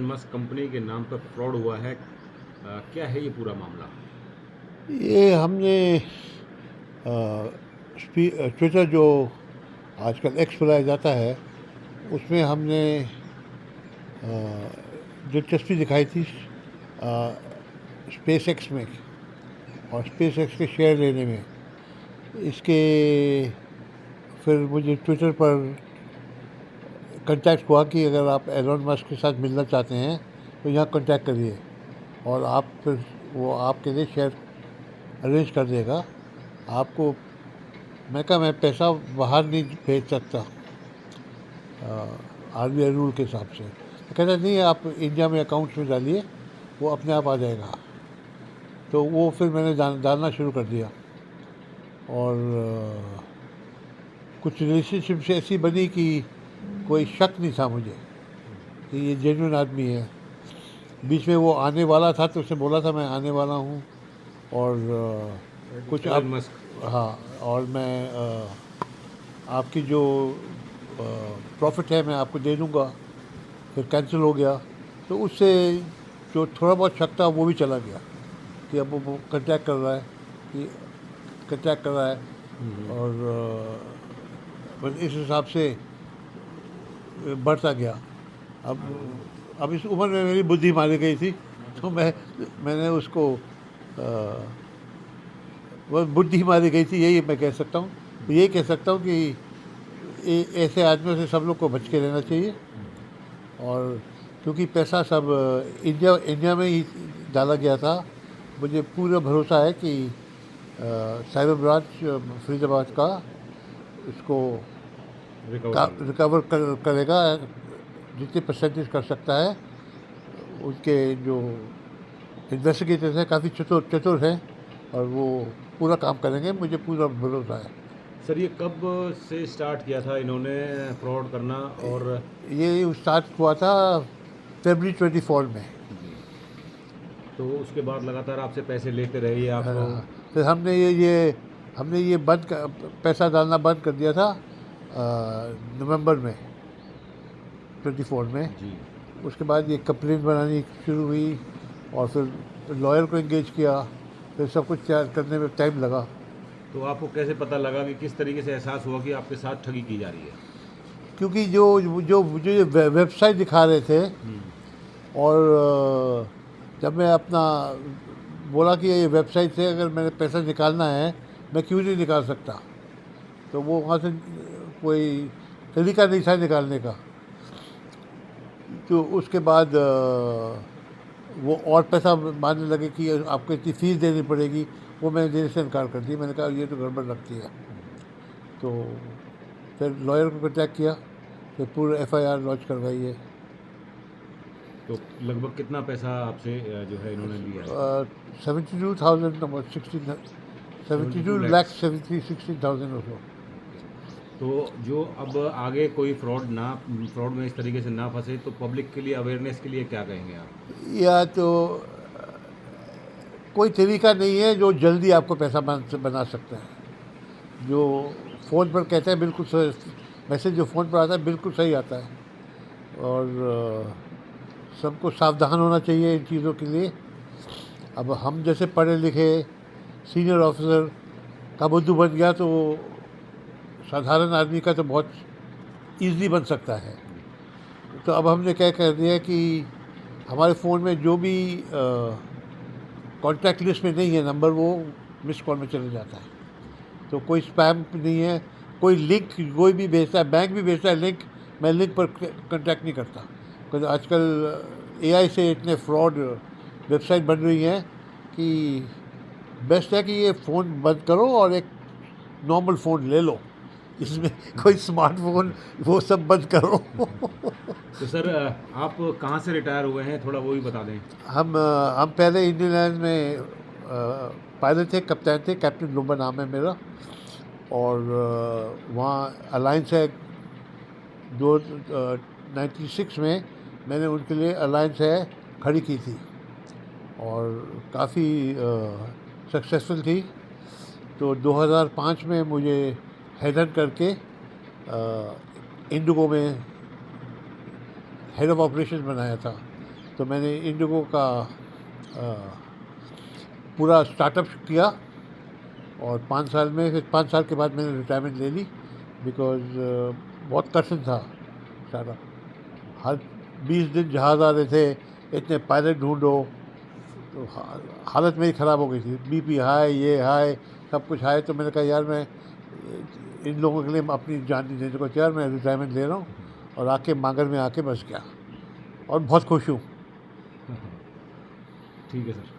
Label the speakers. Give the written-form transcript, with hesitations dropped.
Speaker 1: Musk company के नाम पर फ्रॉड हुआ है। क्या है ये पूरा मामला?
Speaker 2: ये हमने ट्विटर जो आजकल एक्स बुलाया जाता है उसमें हमने दिलचस्पी दिखाई थी स्पेस एक्स में और स्पेस एक्स के शेयर लेने में। इसके फिर मुझे ट्विटर पर कांटेक्ट हुआ कि अगर आप एलोन मस्क के साथ मिलना चाहते हैं तो यहाँ कांटेक्ट करिए और आप फिर वो आपके लिए शेयर अरेंज कर देगा आपको। मैं कहा मैं पैसा बाहर नहीं भेज सकता RBI रूल के हिसाब से। तो कहता नहीं आप इंडिया में अकाउंट्स में डालिए वो अपने आप आ जाएगा। तो वो फिर मैंने डालना शुरू कर दिया और कुछ रिलेशनशिप ऐसी बनी कि कोई शक नहीं था मुझे कि ये जेन्युइन आदमी है। बीच में वो आने वाला था तो उसने बोला था मैं आने वाला हूँ और कुछ
Speaker 1: एलन
Speaker 2: अब
Speaker 1: मस्क।
Speaker 2: हाँ और मैं आपकी जो प्रॉफिट है मैं आपको दे दूँगा। फिर कैंसिल हो गया तो उससे जो थोड़ा बहुत शक था वो भी चला गया कि अब वो कांटेक्ट कर रहा है कि कांटेक्ट कर रहा है और बस इस हिसाब से बढ़ता गया। अब इस उम्र में मेरी बुद्धि मारी गई थी तो मैंने उसको वो बुद्धि मारी गई थी यही मैं कह सकता हूँ। यही कह सकता हूँ कि ऐसे आदमियों से सब लोग को बच के रहना चाहिए। और क्योंकि पैसा सब इंडिया में ही डाला गया था। मुझे पूरा भरोसा है कि साइबर ब्रांच फरीदाबाद का इसको रिकवर करेगा जितने परसेंटेज कर सकता है। उनके जो इन्वेस्टिगेटर्स हैं काफ़ी चतुर हैं और वो पूरा काम करेंगे, मुझे पूरा भरोसा है।
Speaker 1: सर ये कब से स्टार्ट किया था इन्होंने फ्रॉड करना? और
Speaker 2: ये स्टार्ट हुआ था फरवरी 24 में।
Speaker 1: तो उसके बाद लगातार आपसे पैसे लेते रहे ये आपको?
Speaker 2: फिर हमने ये पैसा डालना बंद कर दिया था नवंबर में 24 में।
Speaker 1: जी।
Speaker 2: उसके बाद ये कंप्लेंट बनानी शुरू हुई और फिर लॉयर को एंगेज किया। फिर सब कुछ तैयार करने में टाइम लगा।
Speaker 1: तो आपको कैसे पता लगा कि किस तरीके से एहसास हुआ कि आपके साथ ठगी की जा रही है?
Speaker 2: क्योंकि जो जो मुझे वेबसाइट दिखा रहे थे और जब मैं अपना बोला कि ये वेबसाइट से अगर मैंने पैसा निकालना है मैं क्यों नहीं निकाल सकता, तो वो वहाँ से कोई तरीका नहीं था निकालने का। तो उसके बाद वो और पैसा मांगने लगे कि आपको इतनी फ़ीस देनी पड़ेगी। वो मैंने देने से इनकार कर दिया। मैंने कहा ये तो गड़बड़ लगती है। तो फिर लॉयर को कांटेक्ट किया, फिर पूरा FIR लॉन्च करवाई है।
Speaker 1: तो लगभग कितना पैसा आपसे जो है इन्होंने लिया है?
Speaker 2: 72,000 और सो।
Speaker 1: तो जो अब आगे कोई फ्रॉड में इस तरीके से ना फंसे तो पब्लिक के लिए अवेयरनेस के लिए क्या कहेंगे आप?
Speaker 2: या तो कोई तरीका नहीं है जो जल्दी आपको पैसा बना सकता है। जो फ़ोन पर कहते हैं बिल्कुल मैसेज जो फ़ोन पर आता है बिल्कुल सही आता है और सबको सावधान होना चाहिए इन चीज़ों के लिए। अब हम जैसे पढ़े लिखे सीनियर ऑफिसर का बुद्धू बन गया तो साधारण आदमी का तो बहुत ईज़िली बन सकता है। तो अब हमने क्या कर दिया कि हमारे फ़ोन में जो भी कॉन्टैक्ट लिस्ट में नहीं है नंबर वो मिस कॉल में चले जाता है। तो कोई स्पैम नहीं है, कोई लिंक कोई भी भेजता है, बैंक भी भेजता है लिंक, मैं लिंक पर कांटेक्ट नहीं करता। क्योंकि आजकल AI से इतने फ्रॉड वेबसाइट बन रही हैं कि बेस्ट है कि ये फ़ोन बंद करो और एक नॉर्मल फ़ोन ले लो जिसमें कोई स्मार्टफोन वो सब बंद करो।
Speaker 1: तो सर आप कहाँ से रिटायर हुए हैं, थोड़ा वो भी बता दें।
Speaker 2: हम पहले इंडियन एयरलाइंस में पायलट थे, कप्तान थे, कैप्टन लुम्बा नाम है मेरा। और वहाँ अलायंस है जो 96 में मैंने उनके लिए अलायंस है खड़ी की थी और काफ़ी सक्सेसफुल थी। तो 2005 में मुझे हेड करके इंडिगो में हेड ऑफ ऑपरेशन बनाया था। तो मैंने इंडिगो का पूरा स्टार्टअप किया और 5 साल में, फिर 5 साल के बाद मैंने रिटायरमेंट ले ली, बिकॉज बहुत कठिन था स्टार्टअप। हर 20 दिन जहाज़ आ रहे थे, इतने पायलट ढूंढो, तो हालत मेरी ख़राब हो गई थी, बीपी हाई, ये हाई, सब कुछ हाई। तो मैंने कहा यार मैं इन लोगों के लिए अपनी जान नहीं देने को तैयार, मैं रिटायरमेंट ले रहा हूँ, और आके मांगर में आके बस गया और बहुत खुश हूँ।
Speaker 1: ठीक है सर।